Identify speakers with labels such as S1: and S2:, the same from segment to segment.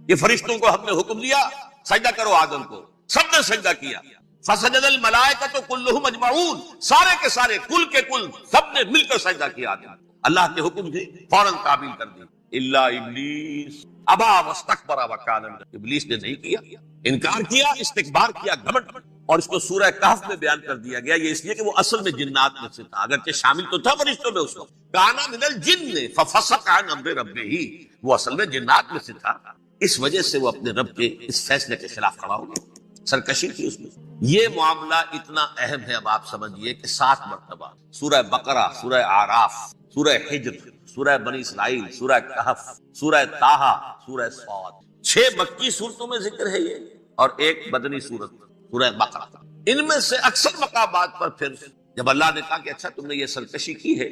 S1: یہ فرشتوں کو ہم نے حکم دیا سجدہ کرو آدم کو، سب نے سجدہ کیا. فسجد الملائکۃ کلھم اجمعون، سارے کے سارے کل کے کل سب نے مل کر سجدہ کیا آدم. اللہ کے حکم سے فوراً قابل کر دی. الا ابلیس ابا واستکبر وکان من، ابلیس نے نہیں کیا، انکار کیا، استکبار کیا، گھمنڈ. اور اس کو سورہ کہف میں بیان کر دیا گیا، یہ اس لیے کہ وہ اصل میں جنات میں سے تھا، اگرچہ شامل تو تھا فرشتوں میں اس وقت. کانا من الجن ففسق عن امر ربہ، وہ اصل میں جنات میں سے تھا، اس وجہ سے وہ اپنے رب کے اس فیصلے کے خلاف کھڑا ہو گیا، سرکشی تھی اس میں. یہ معاملہ اتنا اہم ہے، اب آپ سمجھیے کہ 7 مرتبہ سورہ بقرہ، سورہ اعراف، سورہ حجر، سورہ بنی اسرائیل، سورہ کہف، سورہ طٰہٰ، سورہ صاد، 6 مکی صورتوں میں ذکر ہے یہ، اور ایک مدنی صورت سورہ بقرہ. ان میں سے اکثر مقامات پر پھر جب اللہ نے کہا کہ اچھا تم نے یہ سرکشی کی ہے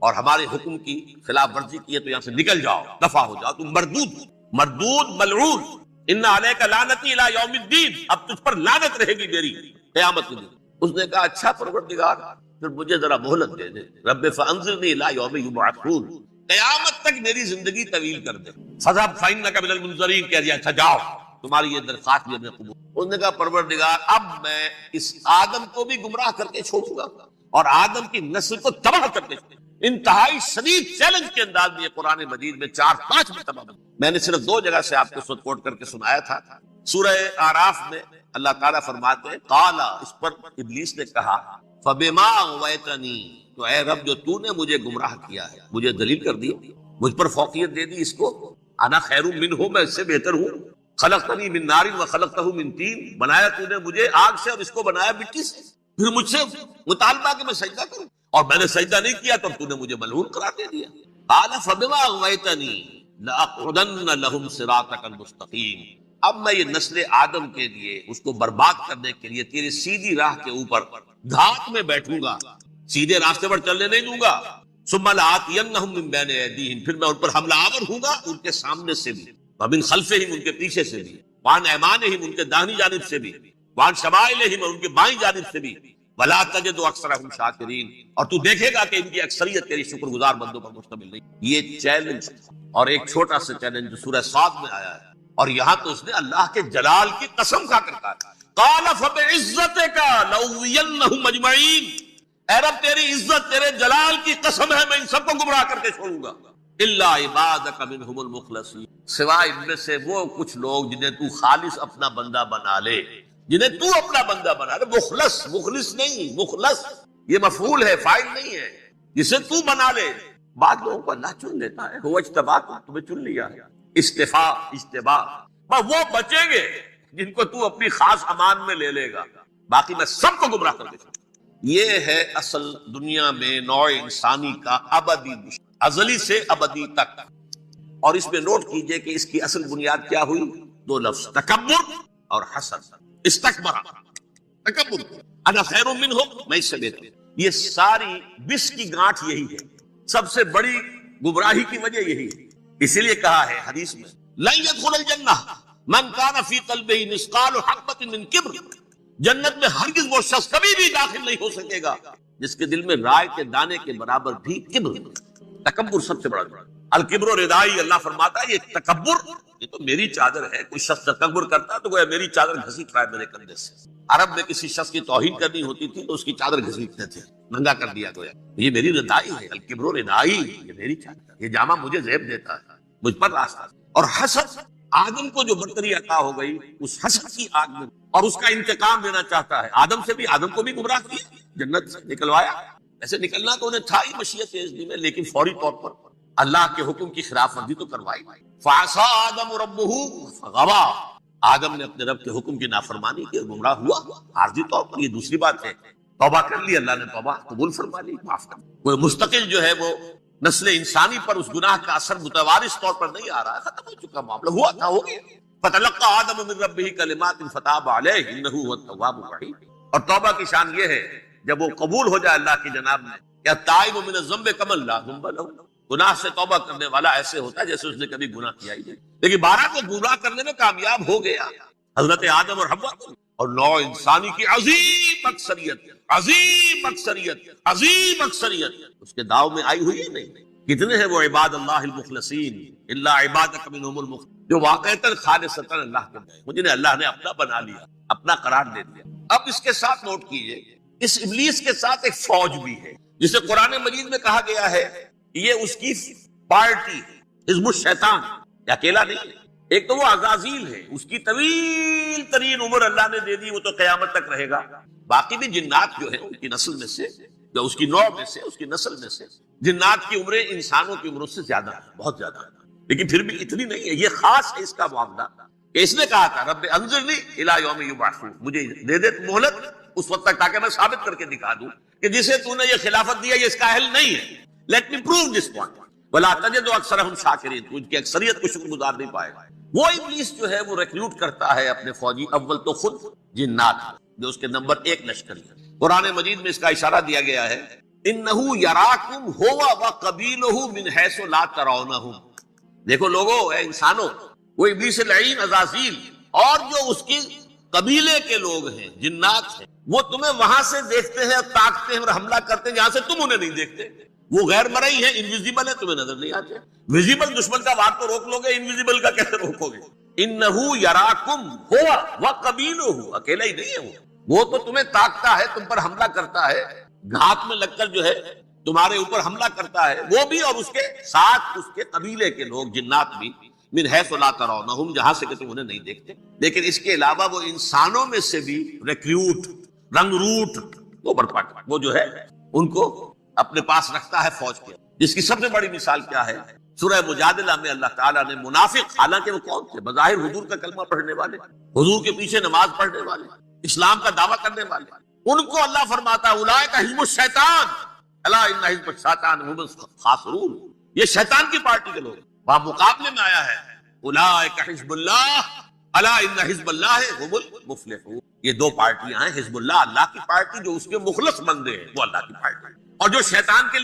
S1: اور ہمارے حکم کی خلاف ورزی کی ہے تو یہاں سے نکل جاؤ، دفع ہو جاؤ، تم مردود ملعون، ان علیک لعنتی الی یوم الدین، اب تجھ پر لعنت رہے گی میری قیامت کے دن. اس نے کہا اچھا پروردگار پھر مجھے ذرا مہلت دے دے، رب فانظرنی الی یوم یبعثون، قیامت تک میری زندگی طویل کر دے. فذهب فانک من المنظرین، کہہ دیا اچھا جاؤ تمہاری یہ درخواست بھی میں قبول. اس نے کہا پروردگار اب میں اس آدم کو بھی گمراہ کر کے چھوڑوں گا اور آدم کی نسل کو تباہ کر کے چھوڑوں گا. انتہائی شدید چیلنج کے انداز میں یہ قرآن مجید میں 4-5 مرتبہ میں نے صرف 2 جگہ سے آپ کو کوٹ کر کے سنایا تھا. سورہ اعراف میں اللہ تعالیٰ فرماتے ہیں قال، اس پر ابلیس نے کہا فبما اغویتنی، تو اے رب جو تو نے مجھے گمراہ کیا ہے، مجھے دلیل کر دی، مجھ پر فوقیت دے دی، اس کو انا خیر منہ، میں اس سے بہتر ہوں. خلقتنی من نار وخلقتہ من طین، بنایا تو نے مجھے آگ سے اور اس کو بنایا مٹی سے، پھر مجھ سے مطالبہ کہ میں سجدہ کروں اور میں نے سجدہ نہیں کیا تو تو نے مجھے ملعون قرار دے دیا. قال فبما اغویتنی لاقعدن لهم صراطک المستقیم، اب میں یہ نسل آدم کے لیے اس کو برباد کرنے کے لیے تیری سیدھی راہ کے اوپر گھات میں بیٹھوں گا، سیدھے راستے پر چلنے نہیں دوں گا. ثم لآتینہم من بین ایدیہم، پھر میں ان پر حملہ آور ہوں گا، ان کے سامنے سے بھی، ومن خلفہم، ان کے پیچھے سے بھی، وعن ایمانہم، ان کے داہنی جانب سے بھی، وعن شمائلہم، ان کے بائیں جانب سے بھی، ولا تجد اکثرہم شاکرین، اور تو دیکھے گا کہ ان کی اکثریت تیری شکر گزار بندوں پر مشتمل نہیں. یہ چیلنج اور ایک چھوٹا سا چیلنج جو سورہ صاد میں آیا ہے، اور یہاں تو اس نے اللہ کے جلال کی قسم کھا کر کہا قال فبعزتک لأغوینہم اجمعین، اے رب تیری عزت، تیرے جلال کی قسم ہے میں ان سب کو گمراہ کر کے چھوڑوں گا. الا عبادک منہم المخلصین، سوائے ان میں سے وہ کچھ لوگ جنہیں تو خالص اپنا بندہ بنا لے، جنہیں تو اپنا بندہ بنا لے. مخلص، مخلص نہیں، مخلص یہ مفعول ہے، فاعل نہیں ہے، جسے تو بنا لے. بعض لوگوں کو اللہ چن لیتا ہے، وہ اجتباک، تمہیں چن لیا ہے، استفاء، اجتباء. وہ بچیں گے جن کو تو اپنی خاص امان میں لے لے گا، باقی میں سب کو گمراہ کر دے. یہ ہے اصل دنیا میں نوع انسانی کا ابدی دشمن، ازلی سے ابدی تک. اور اس میں نوٹ کیجئے کہ اس کی اصل بنیاد کیا ہوئی؟ 2 لفظ، تکبر اور حسد. استکبر، تکبر، انا خیر منہم، میں اس سے بہتر ہوں. یہ ساری بس کی گانٹھ یہی ہے، سب سے بڑی گمراہی کی وجہ یہی ہے. اسی لیے کہا ہے حدیث میں لن يدخل الجنہ من کان فی قلبہ مثقال حبۃ من کبر، جنت میں ہرگز وہ شخص کبھی بھی داخل نہیں ہو سکے گا جس کے دل میں رائے کے دانے کے برابر بھی کبر. تکبر سب سے بڑا. الکبر ردائی، اللہ فرماتا ہے یہ تکبر یہ تو میری چادر ہے. کوئی شخص تکبر کرتا تو گویا میری چادر گھسیٹ رہا ہے میرے کندھے سے. عرب میں کسی شخص کی توہین کرنی ہوتی تھی تو اس کی چادر گھسیٹتے تھے، ننگا کر دیا گویا یہ میری ردائی ہے. الکبر ردائی، یہ میری چادر، یہ جامہ مجھے زیب دیتا ہے، مجھ پر راستہ. اور حسد، آدم کو جو برتری عطا ہو گئی اس حسد کی آگ میں، اور اس کا انتقام لینا چاہتا ہے. آدم کو بھی گمراہ کیا، جنت سے نکلوایا. ایسے نکلنا تو انہیں تھا ہی مشیت عزتی میں، لیکن فوری طور پر اللہ کے حکم کی خلاف ورزی تو کروائی. فعصى آدم ربہ فغوى، آدم نے اپنے رب کے حکم کی نافرمانی کی، گمراہ ہوا عارضی طور پر. یہ دوسری بات ہے، توبہ کر لی، اللہ نے توبہ قبول فرما لی، معاف کر. وہ مستقل جو ہے وہ نسل انسانی پر اس گناہ کا اثر متوارث طور پر نہیں آ رہا ہے، ختم ہو چکا معاملہ، ہوا تھا ہو گیا. فتلقى آدم من ربہ کلمات فتاب علیہ انہ هو التواب الرحیم. اور توبہ کی شان یہ ہے جب وہ قبول ہو جائے اللہ کی جناب میں، کیا تائب من الذنب کمن لا ذنب له، گناہ سے توبہ کرنے والا ایسے ہوتا ہے جیسے اس نے کبھی گناہ کیا ہی نہیں. لیکن 12 کو گمراہ کرنے میں کامیاب ہو گیا حضرت آدم اور حوا کو. اور نوع انسانی کی عظیم اکثریت، عظیم اکثریت، عظیم اکثریت اس کے داؤ میں آئی ہوئی نہیں. کتنے ہیں وہ عباد اللہ المخلصین الا عبادک منہم المخلصین، جو واقعتاً خالصتاً اللہ کے ہیں، جنہیں اللہ نے اپنا بنا لیا، اپنا قرار دے دیا۔ اب اس کے ساتھ نوٹ کیجئے، اس ابلیس کے ساتھ ایک فوج بھی ہے، جسے قرآن مجید میں کہا گیا ہے یہ اس کی پارٹی ہے، حزب الشیطان، یہ اکیلا نہیں ہے۔ ایک تو وہ عزازیل ہے، اس کی طویل ترین عمر اللہ نے دے دی، وہ تو قیامت تک رہے گا۔ باقی بھی جنات جو ہیں ان کی نسل میں سے، یا اس کی نوع میں سے، اس کی نسل میں سے، جنات کی عمریں انسانوں کی عمروں سے زیادہ ہیں، بہت زیادہ ہیں، لیکن پھر بھی اتنی نہیں ہے۔ یہ خاص ہے اس کا معاملہ کہ اس نے کہا تھا رب انظرنی الی یوم یبعثون، مجھے دے دے مہلت اس وقت تک تاکہ میں ثابت کر کے دکھا دوں کہ جسے تو نے یہ خلافت دیا یہ اس کا اہل نہیں ہے۔ Let me prove this point ولا تجد اکثرهم شاکرین، تو ان کی اکثریت کو شکر گزار نہیں پائے گا۔ وہ ابلیس جو ہے وہ ریکروٹ کرتا ہے اپنے فوجی، اول تو خود جنات جو اس کے نمبر 1 لشکر ہے۔ قرآن مجید میں اس کا اشارہ دیا گیا ہے انہو یراکم ہوا وقبیلہ من حیث لا ترونہم۔ دیکھو لوگوں، اے انسانوں، وہ ابلیس لعین عزازیل اور جو اس کی قبیلے کے لوگ ہیں، جنات ہیں، وہ تمہیں وہاں سے دیکھتے ہیں اور تاکتے ہیں اور حملہ کرتے ہیں جہاں سے تم انہیں نہیں دیکھتے۔ وہ غیر مرئی ہیں، انویزیبل ہے، تمہیں نظر نہیں آتے۔ ویزیبل دشمن کا وار تو روک لو گے، انویزیبل کا کیسے روکو گے؟ انہو یراکم ہوا وقبیلہ، اکیلا ہی نہیں ہے وہ تو تمہیں تاکتا ہے، تم پر حملہ کرتا ہے، گھات میں لگ کر جو ہے تمہارے اوپر حملہ کرتا ہے، وہ بھی اور اس کے ساتھ اس کے قبیلے کے لوگ جنات بھی، من حیث لا ترونہم، جہاں سے کہ تم انہیں نہیں دیکھتے۔ لیکن اس کے علاوہ وہ انسانوں میں سے بھی ریکریوٹ، رنگ روٹ، وہ جو ہے ان کو اپنے پاس رکھتا ہے فوج کے، جس کی سب سے بڑی مثال کیا ہے؟ سورہ مجادلہ میں اللہ تعالیٰ نے منافق، حالانکہ وہ کون تھے؟ بظاہر حضور کا کلمہ پڑھنے والے، حضور کے پیچھے نماز پڑھنے والے، اسلام کا دعویٰ کرنے والے، ان کو اللہ فرماتا ہے اولئک حزب الشیطان الا ان حزب الشیطان هم الخاسرون، یہ شیطان کی پارٹی کے لوگ۔ وہاں مقابلے میں آیا ہے اولئک حزب اللہ الا ان حزب اللہ هم المفلحون، یہ دو پارٹیاں ہیں، حزب اللہ اللہ کی پارٹی جو اس کے مخلص بندے ہیں، وہ اللہ کی پارٹی، اور جو شیطان کے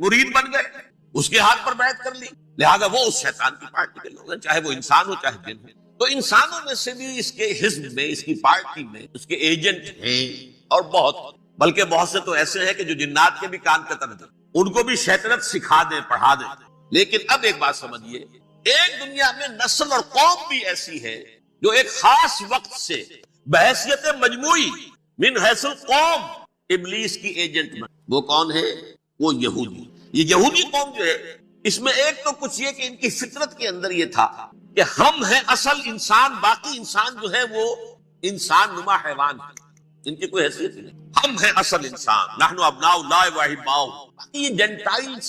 S1: مرید بن گئے اس کے ہاتھ پر بیعت کر لی، لہذا وہ اس شیطان کی پارٹی کے لوگ ہیں، چاہے وہ انسان ہو چاہے جن ہو۔ تو انسانوں میں سے بھی اس کے حزب میں، اس کی پارٹی میں اس کے ایجنٹ ہیں، اور بہت، بلکہ بہت سے تو ایسے ہیں کہ جو جنات کے بھی کان قطر دیں، ان کو بھی شیطنت سکھا دیں، پڑھا دیں۔ لیکن اب ایک بات سمجھیے، ایک دنیا میں نسل اور قوم بھی ایسی ہے جو ایک خاص وقت سے بحیثیت مجموعی من حیث القوم ابلیس کی ایجنٹ میں، وہ کون ہے؟ وہ یہودی۔ یہ یہودی قوم جو ہے، اس میں ایک تو کچھ یہ کہ ان کی فطرت کے اندر یہ تھا کہ ہم ہیں اصل انسان، باقی انسان جو ہے وہ انسان نما حیوان ہے، ان کی کوئی حیثیت نہیں، ہم ہیں اصل انسان، نحن ابناء اللہ واحباؤ۔ یہ جنٹائلز،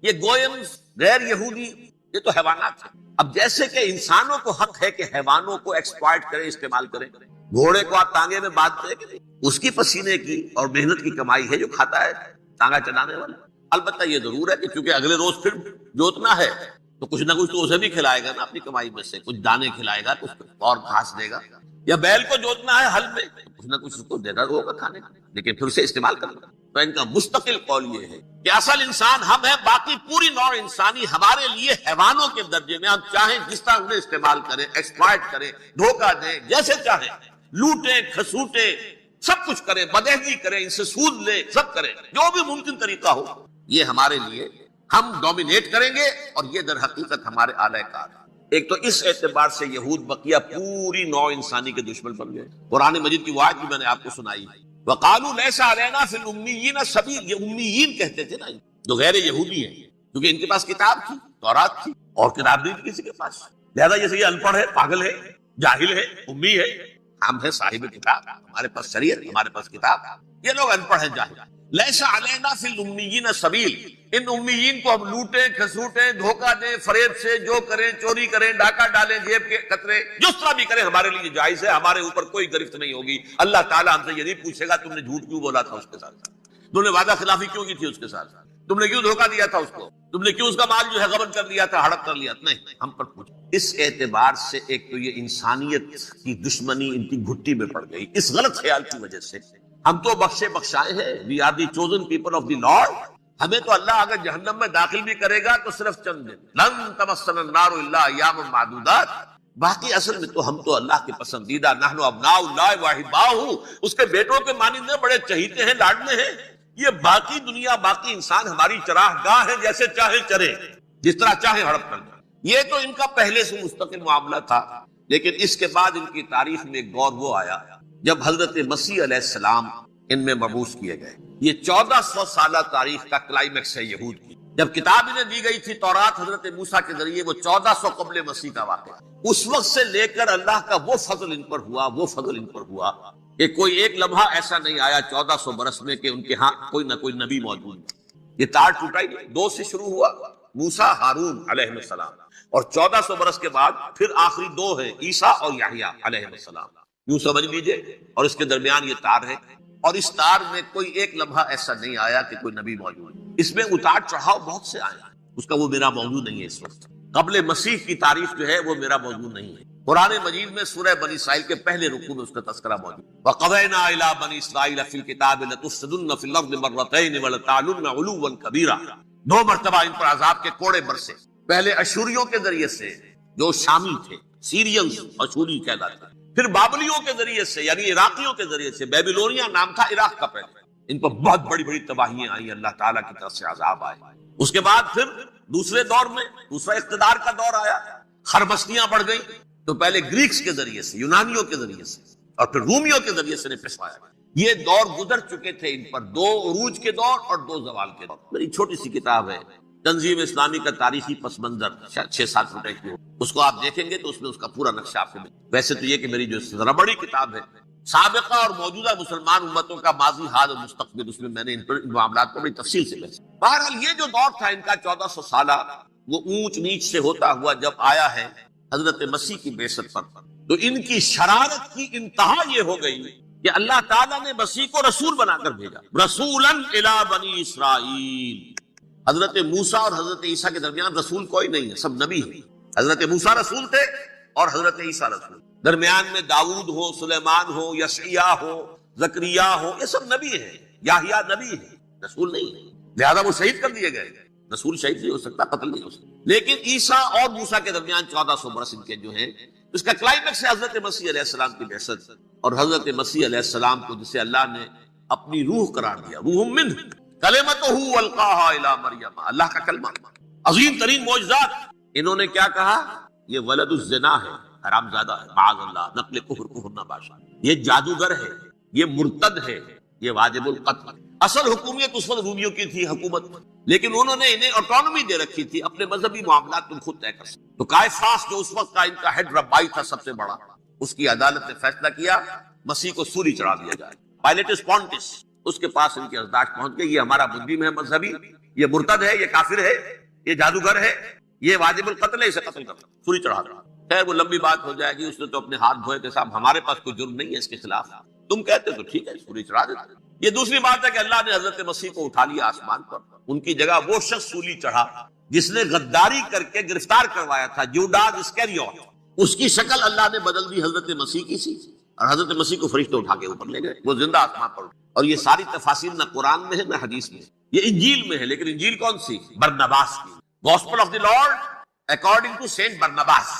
S1: یہ گوئمز، غیر یہودی، یہ تو حیوانات ہیں۔ اب جیسے کہ انسانوں کو حق ہے کہ حیوانوں کو ایکسپلائٹ کریں، استعمال کریں، گھوڑے کو آپ تانگے میں باندھتے ہیں کہ نہیں، اس کی پسینے کی اور محنت کی کمائی ہے جو کھاتا ہے تانگا چلانے والا۔ البتہ یہ ضرور ہے کہ چونکہ اگلے روز پھر جوتنا ہے تو کچھ نہ کچھ تو اسے بھی کھلائے گا نا، اپنی کمائی میں سے کچھ دانے کھلائے گا، کچھ اور گھاس دے گا، یا بیل کو جوتنا ہے ہل میں تو کچھ نہ کچھ اس کو دینا ہوگا کھانے کا، لیکن پھر اسے استعمال کرنا۔ تو ان کا مستقل قول یہ ہے کہ اصل انسان ہم ہیں، باقی پوری نوع انسانی ہمارے لیے حیوانوں کے درجے میں، ہم چاہیں جس طرح انہیں استعمال کریں، ایکسپلائٹ کریں، دھوکہ دیں، جیسے چاہیں، لوٹیں کھسوٹیں، سب کچھ کریں، بدہضی کریں، ان سے سود لیں، سب کریں، جو بھی ممکن طریقہ ہو، یہ ہمارے لیے، ہم ڈومینیٹ کریں گے، اور یہ در حقیقت ہمارے اعلی کار ہے۔ ایک تو اس اعتبار سے یہود بقیہ پوری نوع انسانی کے دشمن بن گئے۔ قرآن مجید کی وہ آیت بھی میں نے آپ کو سنائی، وقالوا لیس علینا فی الامیین سبیل، یہ امیین کہتے تھے نا، جو غیر یہودی ہیں، کیونکہ ان کے پاس کتاب تھی، تورات تھی، اور کتاب نہیں تھی کسی کے پاس، لہذا جیسے یہ ان پڑھ ہے، پاگل ہے، جاہل ہے، امی ہے، ہم ہیں صاحب کتاب، ہمارے پاس شریعت، ہمارے پاس کتاب، یہ لوگ ان پڑھ ہیں، جاہل۔ لیس علینا فی الامیین سبیل، ان امیین کو ہم لوٹیں کھسوٹیں، دھوکہ دیں، فریب سے جو کریں، چوری کریں، ڈاکہ ڈالیں، جیب کے قطرے، جس طرح بھی کریں ہمارے لیے جائز ہے، ہمارے اوپر کوئی گرفت نہیں ہوگی۔ اللہ تعالیٰ ہم سے یہ نہیں پوچھے گا تم نے جھوٹ کیوں بولا تھا اس کے ساتھ، تم نے وعدہ خلافی کیوں کی تھی اس کے ساتھ، تم نے کیوں دھوکہ دیا تھا اس کو، تم نے کیوں اس کا مال جو ہے غبن کر لیا تھا، ہڑپ کر لیا، نہیں، ہم پر پوچھ۔ اس اعتبار سے ایک تو یہ انسانیت کی دشمنی ان کی گھٹی میں پڑ گئی، اس غلط خیال کی وجہ سے۔ ہم تو بخشے بخشائے ہیں، we are the chosen people of the Lord, ہمیں تو اللہ اگر جہنم میں داخل بھی کرے گا تو صرف چند دن، لن تمسنا النار الا ایاما معدودات، باقی اصل میں تو ہم تو اللہ کے پسندیدہ، نحن ابناء اللہ واحباؤہ، اس کے بیٹوں کے مانند بڑے چہیتے ہیں، لاڈلے ہیں، یہ باقی دنیا، باقی انسان ہماری چراہ گاہ ہے، جیسے چاہے چرے، جس طرح چاہے ہڑپ کر جائے۔ یہ تو ان کا پہلے سے مستقل معاملہ تھا، لیکن اس کے بعد ان کی تاریخ میں ایک دور وہ آیا جب حضرت مسیح علیہ السلام ان میں مبعوث کیے گئے۔ یہ 1400 سالہ تاریخ کا کلائمیکس ہے یہود کی۔ جب کتاب انہیں دی گئی تھی تورات حضرت موسیٰ کے ذریعے، وہ 1400 قبل مسیح کا واقعہ۔ اس وقت سے لے کر اللہ کا وہ فضل ان پر ہوا، وہ فضل ان پر ہوا کہ کوئی ایک لمحہ ایسا نہیں آیا 1400 برس میں کہ ان کے ہاں کوئی نہ کوئی نبی موجود ہے۔ یہ تار ٹوٹا ہی نہیں، 2 سے شروع ہوا، موسیٰ ہارون علیہ السلام، اور 1400 برس کے بعد پھر آخری 2 ہیں، عیسیٰ اور یحییٰ علیہ السلام۔ یوں سمجھ لیجئے، اور اس کے درمیان یہ تار ہے، اور اس تار میں کوئی ایک لمحہ ایسا نہیں آیا کہ کوئی نبی موجود ہے۔ اس میں اتار چڑھاؤ بہت سے آیا، اس کا وہ میرا موضوع نہیں ہے۔ اس وقت قبل مسیح کی تاریخ جو ہے وہ میرا موضوع نہیں ہے۔ قرآن مجید میں سورہ بنی اسرائیل کے پہلے رکوع میں اس کا تذکرہ موجود ہے۔ وَقَضَيْنَا إِلَىٰ بَنِي إِسْرَائِيلَ فِي الْكِتَابِ لَتُفْسِدُنَّ فِي الْأَرْضِ مَرَّتَيْنِ وَلَتَعْلُنَّ عُلُوًّا كَبِيرًا۔ 2 مرتبہ ان پر عذاب کے کوڑے برسے، پہلے اشوریوں کے ذریعے سے جو شامی تھے، سیرینز اشوری کہلاتے، پھر بابلیوں کے ذریعے سے یعنی عراقیوں کے ذریعے سے، بیبیلونیا نام تھا عراق کا پہلے، ان پر بہت بڑی بڑی تباہیاں آئیں، اللہ تعالیٰ کی طرف سے عذاب آئے۔ اس کے بعد پھر دوسرے دور میں دوسرا اقتدار کا دور آیا، خربستیاں بڑھ گئیں، تو پہلے گریکس کے ذریعے سے، یونانیوں کے ذریعے سے، اور پھر رومیوں کے ذریعے سے پسوایا۔ یہ دور گزر چکے تھے ان پر، 2 عروج کے دور اور 2 زوال کے دور۔ میری چھوٹی سی کتاب ہے تنظیم اسلامی کا تاریخی پس منظر، 6-7 فٹ کی ہو، اس کو آپ دیکھیں گے تو اس میں اس کا پورا نقشہ آپ کو ملے۔ ویسے تو یہ کہ میری جو ذرا بڑی کتاب ہے سابقہ اور موجودہ مسلمان امتوں کا ماضی، حال اور مستقبل، اس میں میں نے ان معاملات کو بڑی تفصیل سے بحث۔ بہرحال یہ جو دور تھا ان کا 1400 سالہ، وہ اونچ نیچ سے ہوتا ہوا جب آیا ہے حضرت مسیح کی بعثت پر، تو ان کی شرارت کی انتہا یہ ہو گئی کہ اللہ تعالیٰ نے مسیح کو رسول بنا کر بھیجا، رسولاً الی بنی اسرائیل۔ حضرت موسیٰ اور حضرت عیسیٰ کے درمیان رسول کوئی نہیں ہے، سب نبی ہیں۔ حضرت موسیٰ رسول تھے اور حضرت عیسیٰ رسول، درمیان میں داؤد ہو، سلیمان ہو، یشعیاء ہو، زکریا ہو، یہ سب نبی ہیں، یحییٰ نبی ہیں، رسول نہیں ہے، لہذا وہ شہید کر دیے گئے۔ رسول شہید نہیں ہو سکتا، قتل نہیں ہو سکتا۔ لیکن عیسیٰ اور موسیٰ کے درمیان 1400 برس ان کے جو ہیں، اس کا کلائمیکس ہے حضرت مسیح علیہ السلام کی بعثت، اور حضرت مسیح علیہ السلام کو جسے اللہ نے اپنی روح قرار دیا، روح منہ، کلمتہ القاہا الی مریم، اللہ کا کلمہ، عظیم ترین معجزات۔ انہوں نے کیا کہا؟ یہ ولد الزنا ہے، حرام زادہ ہے، معاذ اللہ، نقل کفر نہ باشا، یہ جادوگر ہے، یہ مرتد ہے، یہ واجب القتل۔ اصل حکومت اس وقت رومیوں کی تھی حکومت، لیکن انہوں نے انہیں آٹونومی دے رکھی تھی، اپنے مذہبی معاملات تم خود طے کر سکتے۔ تو قائفاس جو اس وقت کا ان کا ہیڈ ربائی تھا سب سے بڑا، اس کی عدالت نے فیصلہ کیا مسیح کو سولی چڑھا دیا جائے۔ پائلیٹس پونٹس، اس کے پاس ان کی ارزداشت پہنچ گئی، یہ ہمارا مجرم ہے مذہبی، یہ مرتد ہے، یہ کافر ہے، یہ جادوگر ہے، یہ واجب القتل ہے، اسے قتل کرنا، سولی چڑھا دو۔ خیر وہ لمبی بات ہو جائے گی، اس نے تو اپنے ہاتھ دھوئے کہ صاحب ہمارے پاس کوئی جرم نہیں ہے اس کے خلاف، تم کہتے تو ٹھیک ہے سولی چڑھا دیتے۔ یہ دوسری بات ہے کہ اللہ نے حضرت مسیح کو اٹھا لیا آسمان پر، ان کی جگہ وہ شخص سولی چڑھا جس نے غداری کر کے گرفتار کروایا تھا، جوڈاس اسکریوٹ، اس کی شکل اللہ نے بدل دی حضرت مسیح کی سی، اور حضرت مسیح کو فرشتے اٹھا کے اوپر لے گئے، وہ زندہ آسمان پر۔ اور یہ ساری تفاصیل نہ قرآن میں ہے نہ حدیث میں، یہ انجیل میں ہے، لیکن انجیل کون سی؟ برنباس کی، gospel of the Lord according to Saint Barnabas.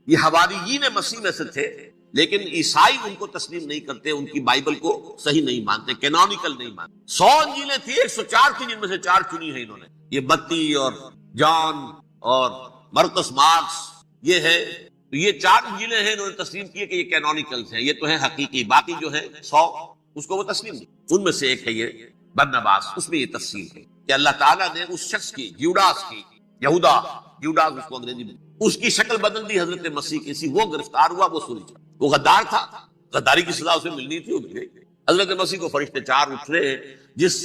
S1: یہ حواریین مسیح میں سے تھے، لیکن عیسائی ان کو تسلیم نہیں کرتے، ان کی بائبل کو صحیح نہیں مانتے، کینونیکل نہیں مانتے۔ 100 انجیلیں تھیں، 104 تھی، جن میں سے 4 چنی ہیں انہوں نے، یہ متی اور جان اور مرکس مارکس، یہ ہے، تو یہ 4 انجیلیں ہیں، انہوں نے تسلیم کیے کہ یہ کینونیکلز ہیں، یہ تو ہیں حقیقی، باقی جو ہے 100 اس کو وہ تسلیم نہیں۔ ان میں سے ایک ہے یہ برنباس، اس میں یہ تفصیل ہے کہ اللہ تعالیٰ نے اس شخص کی، جیوڈاس کی، یہودا جیوڈاس اس کو انگریزی میں، اس کی شکل بدل دی حضرت مسیح کی سی، وہ گرفتار ہوا، وہ سولی چڑھا، وہ غدار تھا، غداری کی سزا اسے ملنی تھی، وہ مل گئی۔ حضرت مسیح کو فرشتے 4 اٹھ رہے ہیں، جس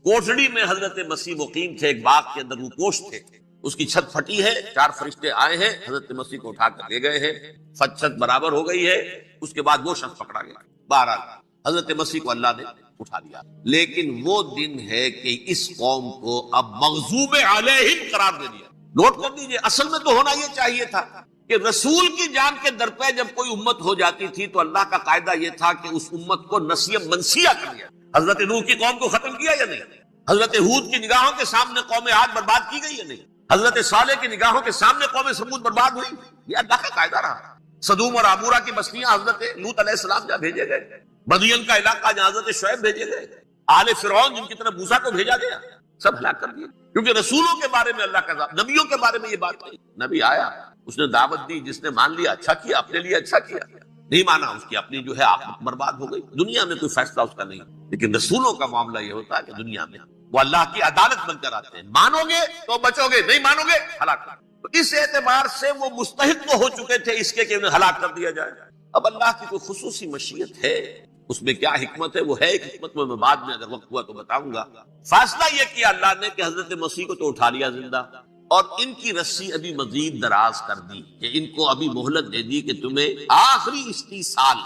S1: کوٹڑی میں حضرت مسیح مقیم تھے، ایک باغ کے اندر روپوش تھے، اس کی چھت پھٹی ہے، 4 فرشتے آئے ہیں، حضرت مسیح کو اٹھا کر لے گئے ہیں، چھت برابر ہو گئی ہے، اس کے بعد وہ شخص پکڑا گیا۔ بہرحال حضرت مسیح کو اللہ نے اٹھا لیا، لیکن وہ دن ہے کہ اس قوم کو اب مغضوب علیہم قرار دے دیا۔ نوٹ کر دیجئے، اصل میں تو ہونا یہ چاہیے تھا کہ رسول کی جان کے در پہ جب کوئی امت ہو جاتی تھی تو اللہ کا قاعدہ یہ تھا کہ اس امت کو نسیہ منسیہ کر دیا۔ حضرت نوح کی قوم کو ختم کیا یا نہیں؟ حضرت ہود کی نگاہوں کے سامنے قوم عاد برباد کی گئی یا نہیں؟ حضرت صالح کی نگاہوں کے سامنے قوم سمود برباد ہوئی، یہ اللہ کا قاعدہ رہا۔ سدوم اور عمورہ کی بستیاں حضرت لوط علیہ السلام جہاں بھیجے گئے، مدین کا علاقہ جہاں حضرت شعیب بھیجے گئے، آل فرعون جن کی طرف موسیٰ کو بھیجا گیا سب ہلاک کر دیا، کیونکہ رسولوں کے بارے میں اللہ کا عذاب، نبیوں کے بارے میں یہ بات نہیں۔ نبی آیا، اس نے دعوت دی، جس نے مان لیا اچھا کیا، اپنے لیے اچھا کیا، نہیں مانا اس کی اپنی جو ہے آخرت برباد ہو گئی، دنیا میں کوئی فیصلہ اس کا نہیں۔ لیکن رسولوں کا معاملہ یہ ہوتا ہے کہ دنیا میں وہ اللہ کی عدالت بن کر آتے ہیں، مانو گے تو بچو گے، نہیں مانو گے ہلاک کر۔ تو اس اعتبار سے وہ مستحق تو ہو چکے تھے اس کے کہ انہیں ہلاک کر دیا جائے۔ اب اللہ کی کوئی خصوصی مشیت ہے، اس میں کیا حکمت ہے، وہ ہے ایک حکمت، میں بعد میں اگر وقت ہوا تو بتاؤں گا۔ فیصلہ یہ کیا اللہ نے کہ حضرت مسیح کو تو اٹھا لیا زندہ، اور ان کی رسی ابھی مزید دراز کر دی، کہ ان کو ابھی مہلت دے دی کہ تمہیں آخری استیصال،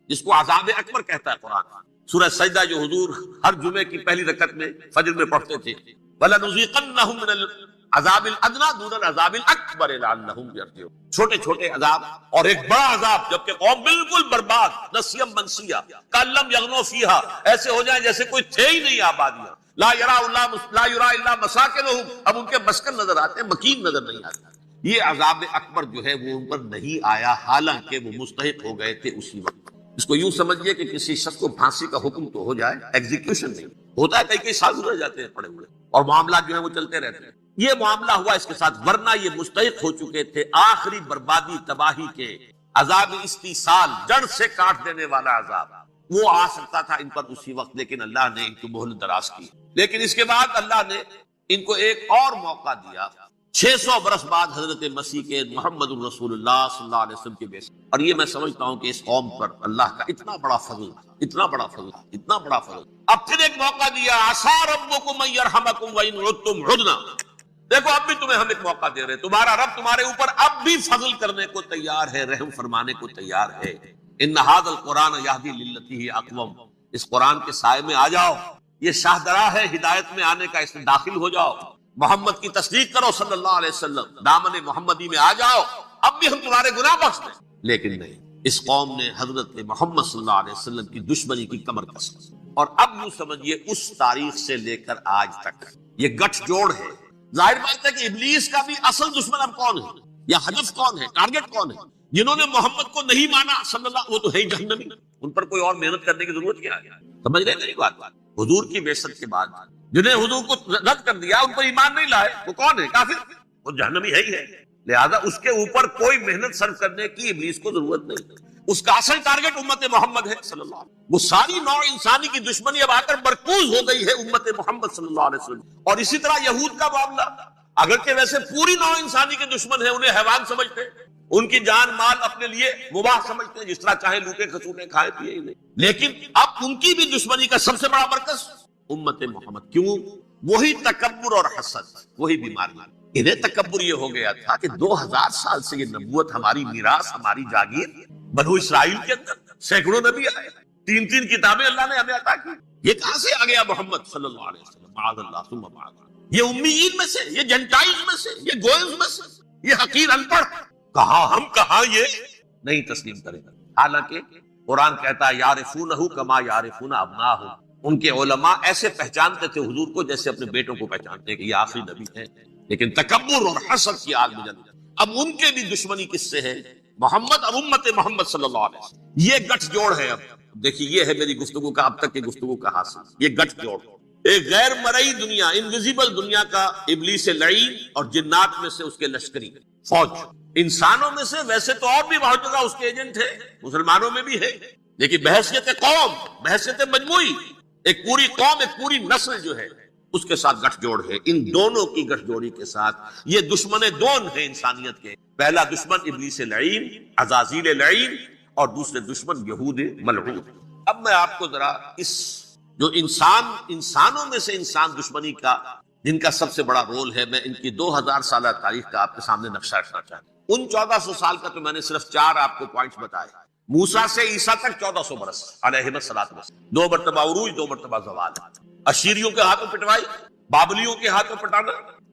S1: جس کو عذاب اکبر کہتا ہے قرآن، سورہ سجدہ جو حضور ہر جمعے کی پہلی رکعت میں فجر میں پڑھتے تھے، وَلَنُذِيقَنَّهُم مِّنَ الْعَذَابِ الْأَدْنَىٰ دُونَ الْعَذَابِ الْأَكْبَرِ لَعَلَّهُمْ يَرْجِعُونَ، چھوٹے چھوٹے عذاب اور ایک بڑا عذاب، جبکہ قوم بالکل برباد، نسیم منسیہ، کأن لم یغنوا فیہا، ایسے ہو جائیں جیسے کوئی تھے ہی نہیں آبادیاں، لا یرا الا مساکنہم، اب ان کے مسکن نظر آتے ہیں، مکین نظر نہیں آتے۔ یہ عذاب اکبر جو ہے وہ ان پر نہیں آیا، حالانکہ وہ مستحق ہو گئے تھے اسی وقت۔ اس کو یوں سمجھیے کہ کسی شخص کو پھانسی کا حکم تو ہو جائے، ایگزیکیوشن نہیں ہوتا ہے، کئی سال گزر جاتے ہیں پڑے ہوئے، اور معاملات جو ہیں وہ چلتے رہتے ہیں۔ یہ معاملہ ہوا اس کے ساتھ، ورنہ یہ مستحق ہو چکے تھے آخری بربادی تباہی کے، عذاب استیصال، جڑ سے کاٹ دینے والا عذاب، وہ آ سکتا تھا ان پر اسی وقت، لیکن اللہ نے ان کو مہلت دراز کی۔ لیکن اس کے بعد اللہ نے ان کو ایک اور موقع دیا، 600 برس بعد حضرت مسیح کے، محمد الرسول اللہ صلی اللہ علیہ وسلم کے بیس، اور یہ میں سمجھتا ہوں کہ اس قوم پر اللہ کا اتنا بڑا فضل، اتنا بڑا فضل، اتنا بڑا فضل۔ اب پھر ایک موقع دیا، عسیٰ ربکم ان یرحمکم وان عدتم عدنا، دیکھو اب بھی تمہیں ہم ایک موقع دے رہے ہیں، تمہارا رب تمہارے اوپر اب بھی فضل کرنے کو تیار ہے، رحم فرمانے کو تیار ہے۔ ان ھذا القرآن یہدی للتی ہی اقوم، اس قرآن کے سائے میں آ جاؤ، یہ شاہدرا ہے ہدایت میں آنے کا، اس میں داخل ہو جاؤ، محمد کی تصدیق کرو صلی اللہ علیہ وسلم، دامن محمدی میں آ جاؤ، اب بھی ہم تمہارے گناہ بخش دیں۔ لیکن نہیں، اس قوم نے حضرت محمد صلی اللہ علیہ وسلم کی دشمنی کی کمر کس، اور اب یوں سمجھیے اس تاریخ سے لے کر آج تک یہ گٹھ جوڑ ہے۔ ظاہر بات ہے کہ ابلیس کا بھی اصل دشمن اب کون ہے، یا ہدف کون ہے، ٹارگٹ کون ہے؟ جنہوں نے محمد کو نہیں مانا صلی اللہ، وہ تو ہے ہی جہنمی، ان پر کوئی اور محنت کرنے کی ضرورت کیا ہے؟ سمجھ رہے میری بات؟ حضور کی بعثت کے بعد جنہیں حضور کو رد کر دیا، ان پر ایمان نہیں لائے، وہ کون ہے؟ کافر، وہ جہنمی ہے ہی ہے۔ لہذا اس کے اوپر کوئی محنت صرف کرنے کی ابلیس کو ضرورت نہیں، اس کا اصل ٹارگٹ امت محمد ہے صلی اللہ علیہ وسلم۔ وہ ساری نوع انسانی کی دشمنی اب آ کر مرکوز ہو گئی ہے امت محمد صلی اللہ علیہ وسلم۔ اور اسی طرح یہود کا معاملہ، اگرچہ ویسے پوری نوع انسانی کے دشمن ہیں، انہیں حیوان سمجھتے، ان کی جان مال اپنے لیے مباح سمجھتے ہیں، جس طرح چاہے لوٹے کھسوٹے کھائے پیے ہی نہیں، لیکن اب ان کی بھی دشمنی کا سب سے بڑا مرکز امت محمد۔ کیوں؟ وہی تکبر اور حسد، وہی بیماری۔ انہیں تکبر یہ ہو گیا تھا کہ 2000 سال سے یہ نبوت ہماری میراث، ہماری جاگیر، بنو اسرائیل کے اندر سینکڑوں نبی آئے، 3 کتابیں اللہ نے ہمیں عطا کی، یہ کہاں سے آ گیا محمد صلی اللہ علیہ وسلم؟ معاذ اللہ ثم معاذ اللہ، یہ امیین میں سے، یہ جنٹائلز میں سے، یہ گوئلز میں سے، یہ حقیر ان پڑھ، کہاں ہم کہاں یہ نہیں تسلیم کرے گا۔ حالانکہ قرآن کہتا ہے یعرفونہ کما یعرفون ابناہم، ان کے علماء ایسے پہچانتے تھے حضور کو جیسے اپنے بیٹوں کو پہچانتے ہیں کہ یہ آخری نبی ہے، لیکن تکبر اور حسد کی آگ میں جل گئے۔ اب ان کے بھی دشمنی کس سے ہے؟ محمد، اب امت محمد صلی اللہ علیہ وسلم، یہ گٹھ جوڑ ہے۔ اب دیکھیے یہ ہے میری گفتگو کا اب تک کی گفتگو کا حاصل، یہ گٹھ جوڑ، ایک غیر مرئی دنیا، انویزیبل دنیا کا ابلیس لعین اور جنات میں سے اس کے لشکری فوج، انسانوں میں سے ویسے تو اور بھی بہت جگہ اس کے ایجنٹ ہے، مسلمانوں میں بھی ہے، لیکن بحیثیت قوم، بحیثیت مجموعی، ایک پوری قوم، ایک پوری نسل جو ہے اس کے ساتھ گٹھ جوڑ ہے۔ ان دونوں کی گٹھ جوڑی کے ساتھ یہ دشمن دون ہیں انسانیت کے، پہلا دشمن ابلیس لعین، عزازیل لعین، اور دوسرے دشمن یہود ملعون۔ اب میں آپ کو ذرا اس جو انسانوں میں سے انسان دشمنی کا، جن کا سب سے بڑا رول ہے، میں ان کی 2000 سالہ تاریخ کا آپ کے سامنے نقشہ رکھنا چاہتا ہوں۔ ان 1400 سال کا تو میں نے صرف 4 آپ کو پوائنٹس بتائے۔ موسیٰ سے عیسیٰ تک 1400 برس علیہ الصلوۃ والسلام، 2 مرتبہ عروج، 2 مرتبہ زوال، اشیریوں کے ہاتھوں پٹوائی، بابلیوں کے ہاتھوں پٹانا،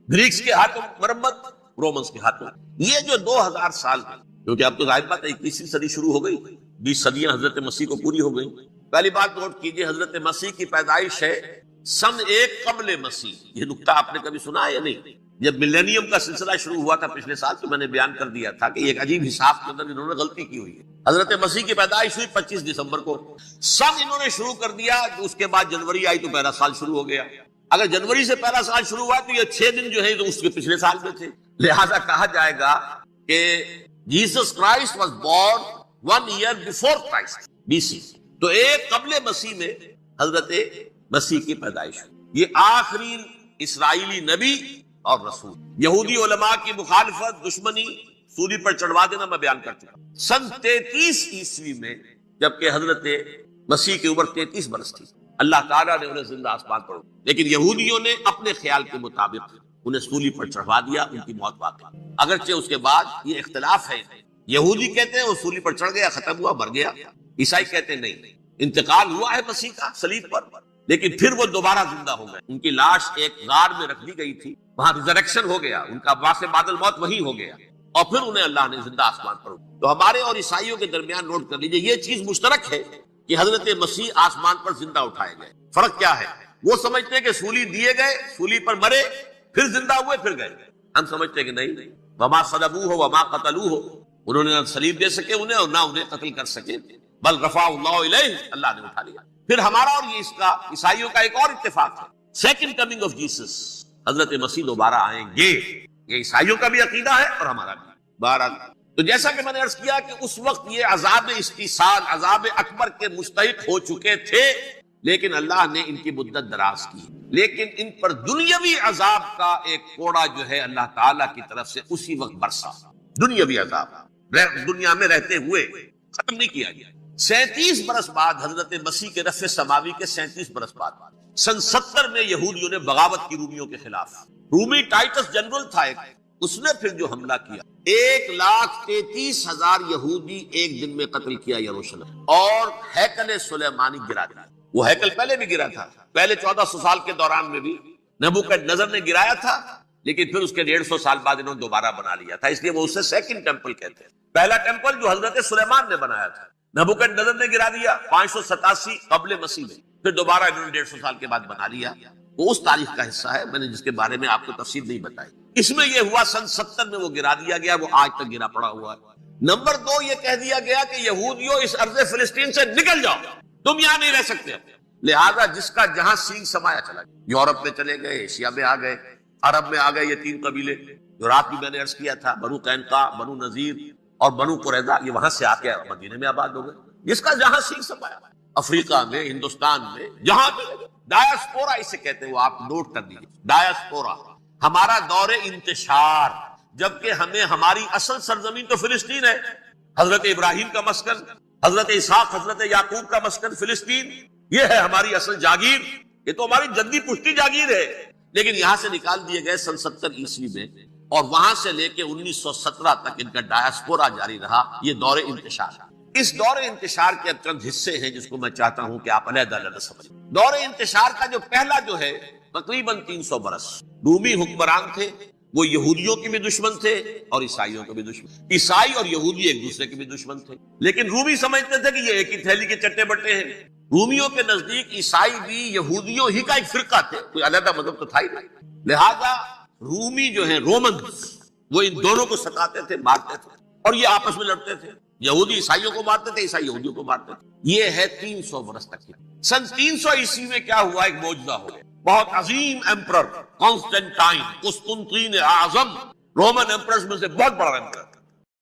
S1: گریکس کے ہاتھوں مرمت، رومنس کے ہاتھوں۔ یہ جو 2000 سال ہیں، کیونکہ اب تو ظاہر بات ہے 21ویں صدی شروع ہو گئی، 20 صدیاں حضرت مسیح کو پوری ہو گئی۔ پہلی بات نوٹ کیجئے، حضرت مسیح کی پیدائش ہے سن 1 قبل مسیح، یہ نکتہ آپ نے کبھی سنا ہے یا نہیں؟ جب ملینیم کا سلسلہ شروع ہوا تھا پچھلے سال تو میں نے بیان کر دیا تھا کہ ایک عجیب حساب کے اندر انہوں نے غلطی کی ہوئی ہے. حضرت مسیح کی پیدائش ہوئی 25 دسمبر کو. سن انہوں نے شروع کر دیا، اس کے بعد جنوری آئی تو پہلا سال شروع ہو گیا. اگر جنوری سے پہلا سال شروع ہوا تو یہ 6 دن جو ہے تو اس کے پچھلے سال میں تھے. لہذا کہا جائے گا کہ Jesus Christ was born 1 year before Christ BC. تو ایک قبل مسیح میں حضرت مسیح کی پیدائش ہوئی. یہ آخری اسرائیلی نبی اور رسول. یہودی علماء کی مخالفت، دشمنی، سولی پر چڑھوا دینا میں بیان کر چکا. سن 33 عیسوی میں جبکہ حضرت مسیح کی عمر 33 برس تھی، اللہ تعالیٰ نے انہیں زندہ آسمان پر، لیکن یہودیوں نے اپنے خیال کے مطابق انہیں سولی پر چڑھوا دیا، ان کی موت واقع. اگرچہ اس کے بعد یہ اختلاف ہے، یہودی کہتے ہیں وہ سولی پر چڑھ گیا، ختم ہوا، مر گیا. عیسائی کہتے ہیں نہیں، انتقال ہوا ہے مسیح کا صلیب پر، لیکن پھر وہ دوبارہ زندہ ہو گئے. ان کی لاش ایک غار میں رکھ دی گئی تھی، وہاں ریزریکشن ہو گیا، ان کا باعث بعد الموت وہی ہو گیا، اور پھر انہیں اللہ نے زندہ آسمان پر. تو ہمارے اور عیسائیوں کے درمیان نوٹ کر لیجئے، یہ چیز مشترک ہے کہ حضرت مسیح آسمان پر زندہ اٹھائے گئے. فرق کیا ہے؟ وہ سمجھتے ہیں کہ سولی دیے گئے، سولی پر مرے، پھر زندہ ہوئے، پھر گئے. ہم سمجھتے ہیں کہ نہیں، وما صلبوہ وما قتلوہ، انہوں نے نہ صلیب دے سکے انہیں اور نہ انہیں قتل کر سکے، بل رفع اللہ الیہ، اللہ نے اٹھا لیا. پھر ہمارا اور یہ اس کا عیسائیوں کا ایک اور اتفاق ہے، سیکنڈ کمنگ آف جیسس، حضرت مسیح دوبارہ آئیں گے. یہ عیسائیوں کا بھی عقیدہ ہے اور ہمارا بھی. بہرحال تو جیسا کہ میں نے عرض کیا کہ اس وقت یہ عذاب استیصال، عذاب اکبر کے مستحق ہو چکے تھے، لیکن اللہ نے ان کی مدت دراز کی. لیکن ان پر دنیاوی عذاب کا ایک کوڑا جو ہے اللہ تعالیٰ کی طرف سے اسی وقت برسا. دنیاوی عذاب دنیا میں رہتے ہوئے ختم نہیں کیا گیا. 37 برس بعد حضرت مسیح کے رفع سماوی کے 37 برس بعد سن 70 میں یہودیوں نے بغاوت کی رومیوں کے خلاف. رومی ٹائٹس جنرل تھا ایک، اس نے پھر جو حملہ کیا 1,33,000 یہودی ایک دن میں قتل کیا یروشلم، اور ہیکل سلیمانی گرا دیا. وہ ہیکل پہلے بھی گرا تھا، پہلے 1400 سال کے دوران میں بھی نبوکدنضر نے گرایا تھا، لیکن پھر اس کے 150 سال بعد انہوں نے دوبارہ بنا لیا تھا، اس لیے وہ اسے سیکنڈ ٹیمپل کہتے ہیں. پہلا ٹیمپل جو حضرت سلیمان نے بنایا تھا، نبوکدنضر نے گرا دیا 587 قبل مسیح میں، پھر دوبارہ انہوں نے 150 سال کے بعد بنا لیا. وہ اس تاریخ کا حصہ ہے، میں نے جس کے بارے میں آپ کو تفصیل نہیں بتائی. اس میں یہ ہوا سن 70 میں وہ گرا دیا گیا، وہ آج تک گرا پڑا ہوا ہے. نمبر 2 یہ کہہ دیا گیا کہ یہودیوں اس ارض فلسطین سے نکل جاؤ، تم یہاں نہیں رہ سکتے. لہذا جس کا جہاں سینگ سمایا چلا گیا، یورپ میں چلے گئے، ایشیا میں آ گئے، عرب میں آ گئے. یہ 3 قبیلے جو رات بھی میں نے عرض کیا تھا، بنو قینقاع، بنو نذیر اور بنو قریظہ، یہ وہاں سے آ کے مدینے میں آباد ہو گئے. جس کا جہاں سینگ سمایا، افریقہ میں، ہندوستان میں، جہاں ڈایاسپورا اسے کہتے ہیں، وہ آپ نوٹ کر دیجیے. ڈایاسپورا ہمارا دور انتشار، جبکہ ہمیں ہماری اصل سرزمین تو فلسطین ہے، حضرت ابراہیم کا مسکن، حضرت اسحاق، حضرت یعقوب کا مسکن فلسطین، یہ ہے ہماری اصل جاگیر، یہ تو ہماری جدی پشتی جاگیر ہے. لیکن یہاں سے نکال دیے گئے سن 70 عیسوی میں، اور وہاں سے لے کے 1917 تک ان کا ڈایاسپورا جاری رہا. یہ دور انتشار. اس دور انتشار کے اب چند حصے ہیں جس کو میں چاہتا ہوں کہ آپ علیحدہ علیحدہ سمجھیں. دور انتشار کا جو پہلا جو ہے تقریباً 300 برس رومی حکمران تھے، وہ یہودیوں کے بھی دشمن تھے اور عیسائیوں کے بھی دشمن. عیسائی اور یہودی ایک دوسرے کے بھی دشمن تھے، لیکن رومی سمجھتے تھے کہ یہ ایک ہی تھیلی کے چٹے بٹے ہیں. رومیوں کے نزدیک عیسائی بھی یہودیوں ہی کا ایک فرقہ تھے، کوئی علیحدہ مذہب تو تھا ہی نہیں. لہذا رومی جو ہیں رومنز، وہ ان دونوں کو ستاتے تھے، مارتے تھے، اور یہ آپس میں لڑتے تھے. یہودی عیسائیوں کو مارتے تھے، عیسائی یہودیوں کو مارتے تھے. یہ ہے 300 برس تک. سن 300 عیسوی میں کیا ہوا؟ ایک معجزہ ہو گیا. بہت عظیم ایمپرر کانسٹنٹائن، قسطنطین اعظم، رومن ایمپررز میں سے بہت بڑا ایمپرر،